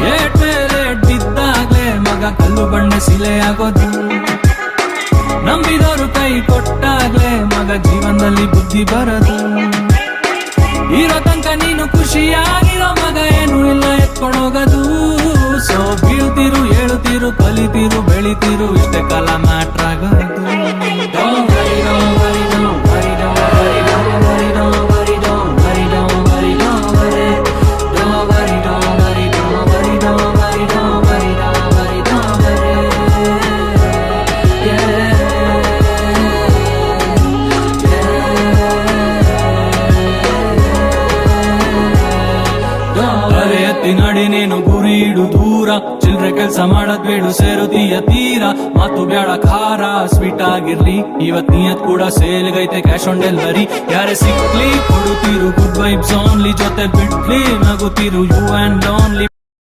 Late late ಇದ್ದಾಗ್ಲೇ ಮಗ ಕಲ್ಲು ಬಂಡೆ ಸಿಲೆ ಆಗೋದು. ನಂಬಿದವರು ಕೈ ಕೊಟ್ಟಾಗ್ಲೇ ಮಗ ಜೀವನದಲ್ಲಿ ಬುದ್ಧಿ ಬರದು. ಇರೋ ತನಕ ನೀನು ಖುಷಿಯಾಗಿರೋ ಮಗ ಏನು ಇಲ್ಲ ಎತ್ಕೊಂಡೋಗದು. ಸೊ ಬೀಳ್ತಿರು ಏಳುತ್ತಿರು ಕಲಿತಿರು ಬೆಳಿತಿರು ಇಷ್ಟೇ ಕಾಲ ಮ್ಯಾಟ್ರ್ ಆಗೋದು. ನಡಿ ನೀನು ಗುರಿ ಇಡು ದೂರ, ಚಿಲ್ರೆ ಕೆಲ್ಸ ಮಾಡದ್ ಬೇಡು ಸೇರುತ್ತೀಯ ತೀರ. ಮಾತು ಬ್ಯಾಡ ಖಾರ ಸ್ವೀಟ್ ಆಗಿರ್ಲಿ, ಇವತ್ ನಿಯತ್ ಕೂಡ ಸೇಲ್ಗೈತೆ ಕ್ಯಾಶ್ ಆನ್ ಡೆಲಿವರಿ. ಯಾರೇ ಸಿಕ್ಲಿ ಕೊಡುತ್ತೀರು ಗುಡ್ ವೈಬ್ಸ್ ಓನ್ಲಿ, ಜೊತೆ ಬಿಡ್ಲಿ ನಗುತ್ತೀರು ಯು ಅಂಡ್ ಓನ್ಲಿ.